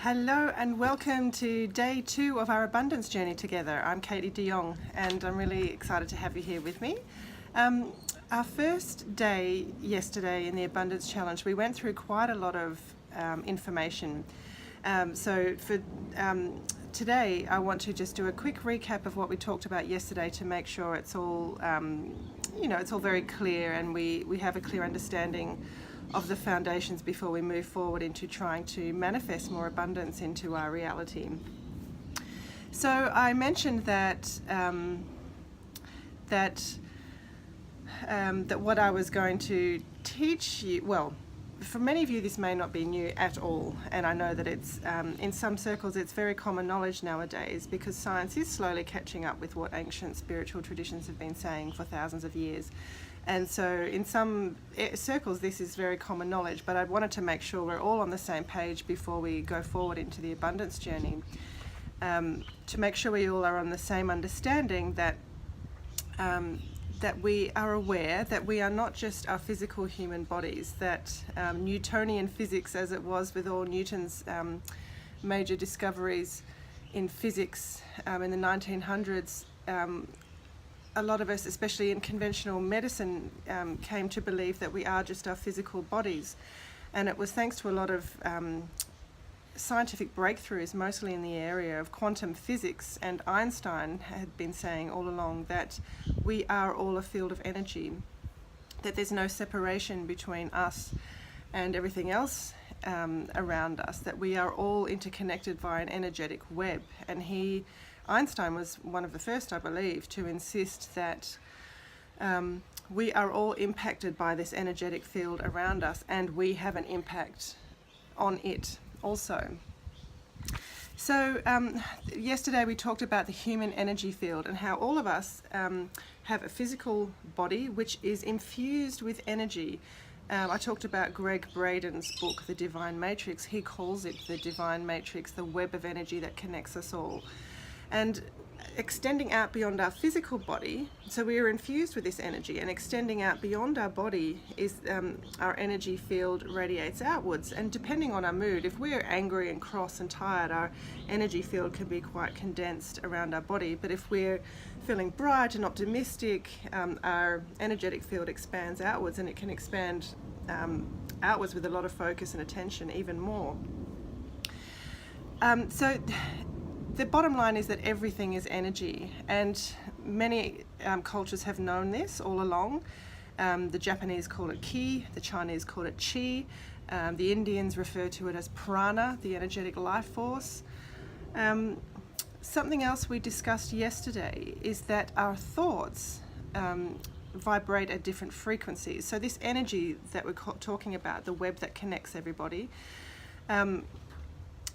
Hello and welcome to day 2 of our abundance journey together. I'm Katie de Jong and I'm really excited to have you here with me. Our first day yesterday in the Abundance Challenge, we went through quite a lot of information. So for today, I want to just do a quick recap of what we talked about yesterday to make sure it's all, it's all very clear and we have a clear understanding of the foundations before we move forward into trying to manifest more abundance into our reality. So I mentioned that that what I was going to teach you, well, for many of you this may not be new at all, and I know that it's in some circles it's very common knowledge nowadays because science is slowly catching up with what ancient spiritual traditions have been saying for thousands of years. And so in some circles this is very common knowledge, but I wanted to make sure we're all on the same page before we go forward into the abundance journey, to make sure we all are on the same understanding that that we are aware that we are not just our physical human bodies, that Newtonian physics, as it was with all Newton's major discoveries in physics in the 1900s, a lot of us, especially in conventional medicine, came to believe that we are just our physical bodies. And it was thanks to a lot of scientific breakthroughs, mostly in the area of quantum physics, and Einstein had been saying all along that we are all a field of energy, that there's no separation between us and everything else around us, that we are all interconnected via an energetic web. And Einstein was one of the first, I believe, to insist that we are all impacted by this energetic field around us, and we have an impact on it also. So yesterday we talked about the human energy field and how all of us have a physical body which is infused with energy. I talked about Greg Braden's book, The Divine Matrix. He calls it the Divine Matrix, the web of energy that connects us all. And extending out beyond our physical body, so we are infused with this energy, and extending out beyond our body is our energy field radiates outwards. And depending on our mood, if we're angry and cross and tired, our energy field can be quite condensed around our body. But if we're feeling bright and optimistic, our energetic field expands outwards, and it can expand outwards with a lot of focus and attention even more. The bottom line is that everything is energy, and many cultures have known this all along. The Japanese call it ki, the Chinese call it chi, the Indians refer to it as prana, the energetic life force. Something else we discussed yesterday is that our thoughts vibrate at different frequencies. So this energy that we're talking about, the web that connects everybody,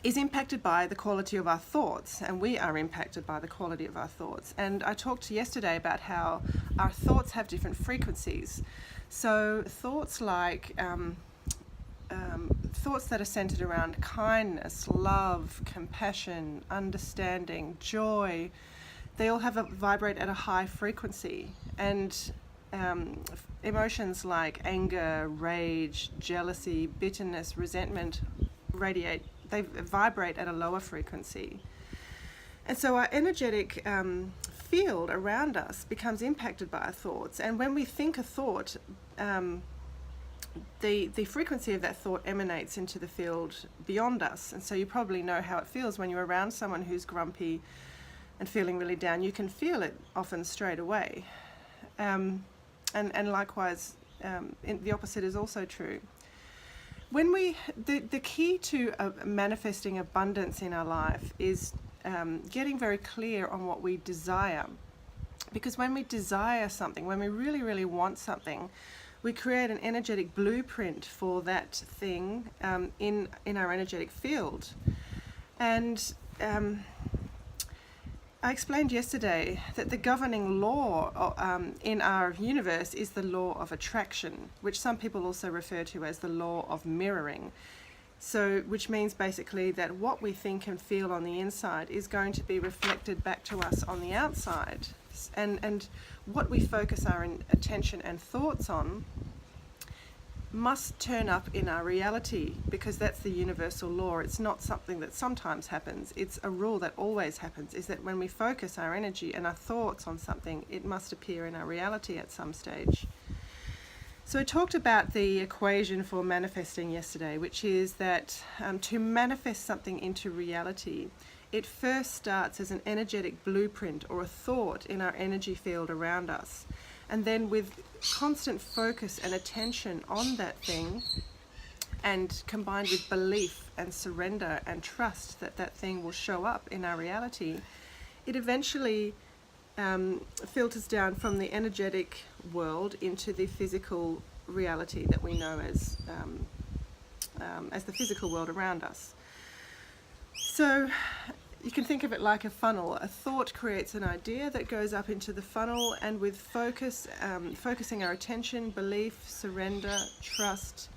is impacted by the quality of our thoughts, and we are impacted by the quality of our thoughts. And I talked yesterday about how our thoughts have different frequencies. So thoughts like thoughts that are centered around kindness, love, compassion, understanding, joy, they all vibrate at a high frequency. And emotions like anger, rage, jealousy, bitterness, resentment they vibrate at a lower frequency. And so our energetic field around us becomes impacted by our thoughts. And when we think a thought, the frequency of that thought emanates into the field beyond us. And so you probably know how it feels when you're around someone who's grumpy and feeling really down. You can feel it often straight away. And likewise, the opposite is also true. When the key to manifesting abundance in our life is getting very clear on what we desire. Because when we desire something, when we really, really want something, we create an energetic blueprint for that thing in our energetic field. And I explained yesterday that the governing law in our universe is the law of attraction, which some people also refer to as the law of mirroring. So, which means basically that what we think and feel on the inside is going to be reflected back to us on the outside. And what we focus our attention and thoughts on must turn up in our reality, because that's the universal law. It's not something that sometimes happens. It's a rule that always happens, is that when we focus our energy and our thoughts on something, it must appear in our reality at some stage. So I talked about the equation for manifesting yesterday, which is that to manifest something into reality, it first starts as an energetic blueprint or a thought in our energy field around us. And then with constant focus and attention on that thing, and combined with belief and surrender and trust that that thing will show up in our reality, it eventually filters down from the energetic world into the physical reality that we know as the physical world around us. So you can think of it like a funnel. A thought creates an idea that goes up into the funnel, and with focusing our attention, belief, surrender, trust,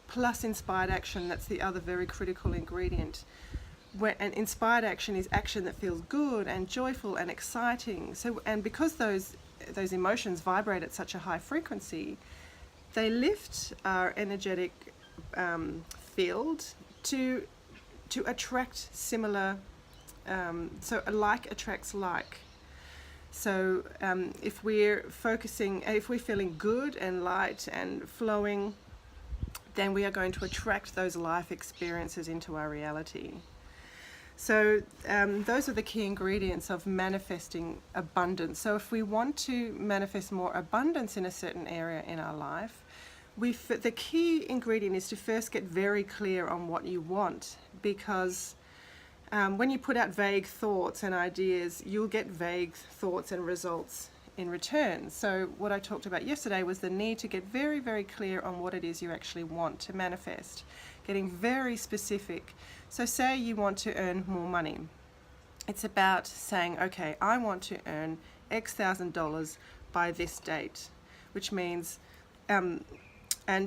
plus inspired action, that's the other very critical ingredient. And inspired action is action that feels good and joyful and exciting. So, and because those emotions vibrate at such a high frequency, they lift our energetic field to attract similar. So like attracts like. So if we're feeling good and light and flowing, then we are going to attract those life experiences into our reality. So those are the key ingredients of manifesting abundance. So if we want to manifest more abundance in a certain area in our life, the key ingredient is to first get very clear on what you want, because when you put out vague thoughts and ideas, you'll get vague thoughts and results in return. So what I talked about yesterday was the need to get very, very clear on what it is you actually want to manifest, getting very specific. So say you want to earn more money. It's about saying, okay, I want to earn X $1,000 by this date, which means, and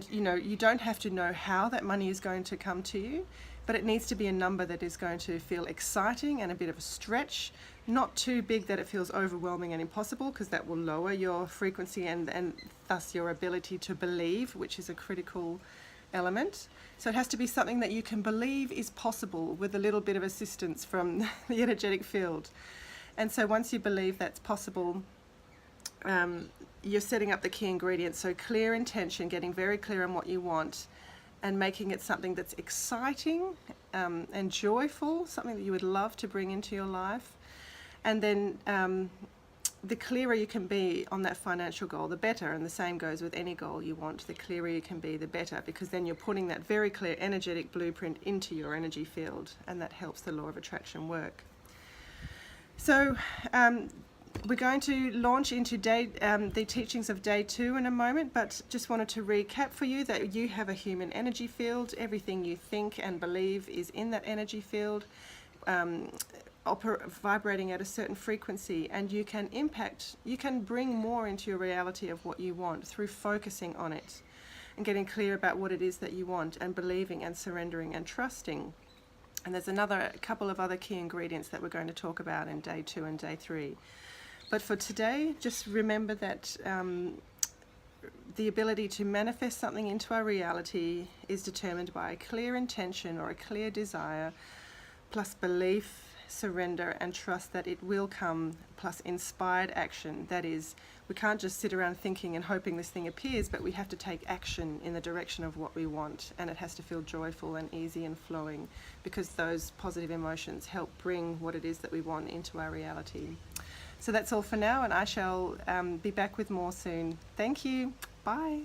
you don't have to know how that money is going to come to you, but it needs to be a number that is going to feel exciting and a bit of a stretch, not too big that it feels overwhelming and impossible, because that will lower your frequency and thus your ability to believe, which is a critical element. So it has to be something that you can believe is possible with a little bit of assistance from the energetic field. And so once you believe that's possible, you're setting up the key ingredients. So clear intention, getting very clear on what you want, and making it something that's exciting and joyful, something that you would love to bring into your life. And then the clearer you can be on that financial goal, the better. And the same goes with any goal you want. The clearer you can be, the better, because then you're putting that very clear energetic blueprint into your energy field, and that helps the law of attraction work. So we're going to launch into the teachings of day 2 in a moment, but just wanted to recap for you that you have a human energy field. Everything you think and believe is in that energy field, vibrating at a certain frequency, and you can bring more into your reality of what you want through focusing on it and getting clear about what it is that you want, and believing and surrendering and trusting. And there's a couple of other key ingredients that we're going to talk about in day 2 and day 3. But for today, just remember that the ability to manifest something into our reality is determined by a clear intention or a clear desire, plus belief, surrender, and trust that it will come, plus inspired action. That is, we can't just sit around thinking and hoping this thing appears, but we have to take action in the direction of what we want, and it has to feel joyful and easy and flowing, because those positive emotions help bring what it is that we want into our reality. So that's all for now, and I shall be back with more soon. Thank you. Bye.